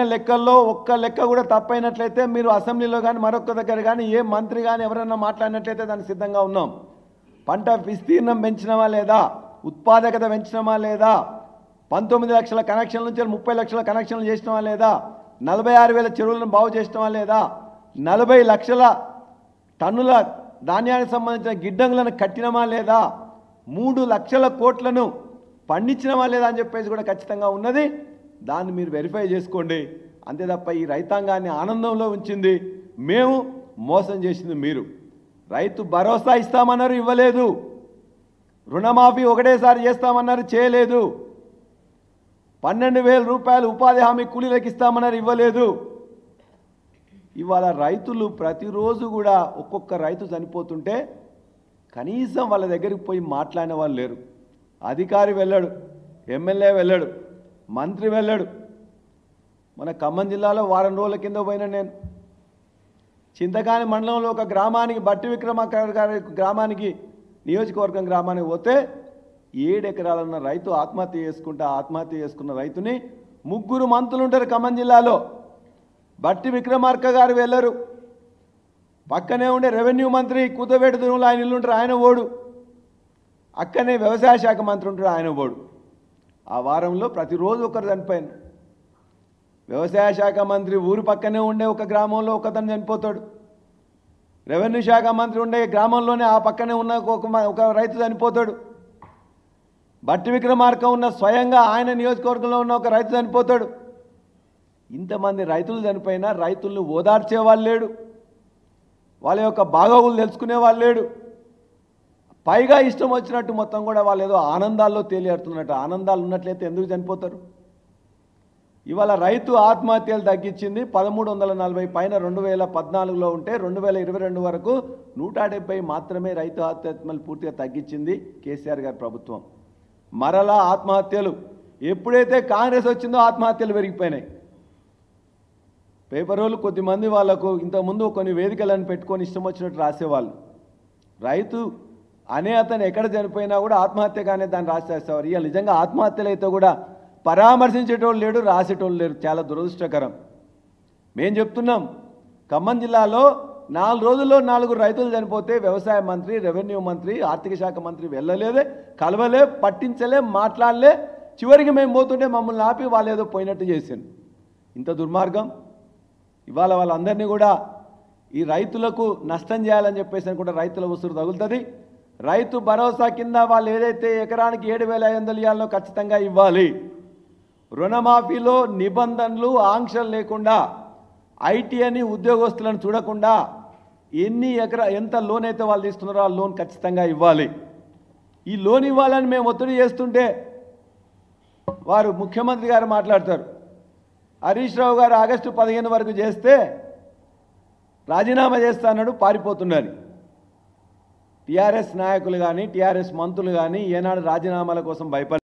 లెక్కల్లో ఒక్క లెక్క కూడా తప్పైనట్లయితే మీరు అసెంబ్లీలో కానీ మరొక దగ్గర కానీ ఏ మంత్రి కానీ ఎవరైనా మాట్లాడినట్లయితే దానికి సిద్ధంగా ఉన్నాం. పంట విస్తీర్ణం పెంచినమా లేదా, ఉత్పాదకత పెంచినమా లేదా, 19 లక్షల కనెక్షన్ల నుంచి 30 లక్షల కనెక్షన్లు చేసినమా లేదా, 46,000 చెరువులను బాగు చేసినమా లేదా, 40 లక్షల టన్నుల ధాన్యానికి సంబంధించిన గిడ్డంగులను కట్టినమా లేదా, 3 లక్షల కోట్లను పండించినమా లేదా అని చెప్పేసి కూడా ఖచ్చితంగా ఉన్నది. దాన్ని మీరు వెరిఫై చేసుకోండి. అంతే తప్ప ఈ రైతాంగాన్ని ఆనందంలో ఉంచింది మేము, మోసం చేసింది మీరు. రైతు భరోసా ఇస్తామన్నారు, ఇవ్వలేదు. రుణమాఫీ ఒకటేసారి చేస్తామన్నారు, చేయలేదు. 12,000 రూపాయలు ఉపాధి హామీ కూలీలకు ఇస్తామన్నారు, ఇవ్వలేదు. ఇవాళ రైతులు ప్రతిరోజు కూడా ఒక్కొక్క రైతు చనిపోతుంటే కనీసం వాళ్ళ దగ్గరికి పోయి మాట్లాడిన వాళ్ళు లేరు. అధికారి వెళ్ళాడు, ఎమ్మెల్యే వెళ్ళాడు, మంత్రి వెళ్ళాడు. మన ఖమ్మం జిల్లాలో వారం రోజుల కింద పోయినా నేను చింతకాని మండలంలో ఒక గ్రామానికి, బట్టి విక్రమార్క గారి గ్రామానికి, నియోజకవర్గం గ్రామానికి పోతే 7 ఎకరాలున్న రైతు ఆత్మహత్య చేసుకున్న రైతుని 3 మంత్రులు ఉంటారు ఖమ్మం జిల్లాలో. బట్టి విక్రమార్క గారు వెళ్ళరు. పక్కనే ఉండే రెవెన్యూ మంత్రి కూతవేటు దునులు ఆయన ఇల్లు ఉంటారు, ఆయన ఓడు. అక్కనే వ్యవసాయ శాఖ మంత్రి ఉంటాడు, ఆయన ఓడు. ఆ వారంలో ప్రతిరోజు ఒకరు చనిపోయాను. వ్యవసాయ శాఖ మంత్రి ఊరు పక్కనే ఉండే ఒక గ్రామంలో ఒకతను చనిపోతాడు. రెవెన్యూ శాఖ మంత్రి ఉండే గ్రామంలోనే ఆ పక్కనే ఉన్న ఒక రైతు చనిపోతాడు. బట్టి విక్రమార్క ఉన్న స్వయంగా ఆయన నియోజకవర్గంలో ఉన్న ఒక రైతు చనిపోతాడు. ఇంతమంది రైతులు చనిపోయినా రైతులను ఓదార్చే వాళ్ళు లేడు, వాళ్ళ యొక్క బాగోగులు తెలుసుకునే వాళ్ళు లేడు. పైగా ఇష్టం వచ్చినట్టు మొత్తం కూడా వాళ్ళు ఏదో ఆనందాల్లో తేలియాడుతున్నట్టు. ఆనందాలు ఉన్నట్లయితే ఎందుకు చనిపోతారు? ఇవాళ రైతు ఆత్మహత్యలు తగ్గించింది 1340 పైన 2014లో ఉంటే 2022 వరకు 170 మాత్రమే రైతు ఆత్మహత్యలు పూర్తిగా తగ్గించింది కేసీఆర్ గారి ప్రభుత్వం. మరలా ఆత్మహత్యలు ఎప్పుడైతే కాంగ్రెస్ వచ్చిందో ఆత్మహత్యలు పెరిగిపోయినాయి. పేపర్ వాళ్ళు కొద్దిమంది వాళ్ళకు ఇంతకుముందు కొన్ని వేదికలను పెట్టుకొని ఇష్టం వచ్చినట్టు రాసేవాళ్ళు. రైతు అనే అతను ఎక్కడ చనిపోయినా కూడా ఆత్మహత్యగానే దాన్ని రాసేసేవారు. ఇవాళ నిజంగా ఆత్మహత్యలు అయితే కూడా పరామర్శించేటోళ్ళు లేడు, రాసేటోళ్ళు లేరు. చాలా దురదృష్టకరం. మేము చెప్తున్నాం, ఖమ్మం జిల్లాలో 4 రోజుల్లో 4 రైతులు చనిపోతే వ్యవసాయ మంత్రి, రెవెన్యూ మంత్రి, ఆర్థిక శాఖ మంత్రి వెళ్ళలేదే, కలవలే, పట్టించలే, మాట్లాడలే. చివరికి మేము పోతుంటే మమ్మల్ని ఆపి వాళ్ళు ఏదో పోయినట్టు చేసింది. ఇంత దుర్మార్గం. ఇవాళ వాళ్ళందరినీ కూడా ఈ రైతులకు నష్టం చేయాలని చెప్పేసి కూడా రైతుల ఉసురు తగులుతుంది. రైతు భరోసా కింద వాళ్ళు ఏదైతే ఎకరానికి 7,500 ఇవ్వాలో ఖచ్చితంగా ఇవ్వాలి. రుణమాఫీలో నిబంధనలు, ఆంక్షలు లేకుండా, ఐటీ అని ఉద్యోగస్తులను చూడకుండా ఎంత లోన్ అయితే వాళ్ళు తీసుకున్నారో ఆ లోన్ ఖచ్చితంగా ఇవ్వాలి. ఈ లోన్ ఇవ్వాలని మేము ఒత్తిడి చేస్తుంటే వారు ముఖ్యమంత్రి గారు మాట్లాడతారు, హరీష్ రావు గారు ఆగస్టు 15 వరకు చేస్తే రాజీనామా చేస్తానన్నాడు, పారిపోతున్నారు. టీఆర్ఎస్ నాయకులు కానీ టీఆర్ఎస్ మంత్రులు కానీ ఏనాడు రాజీనామాల కోసం భయపడ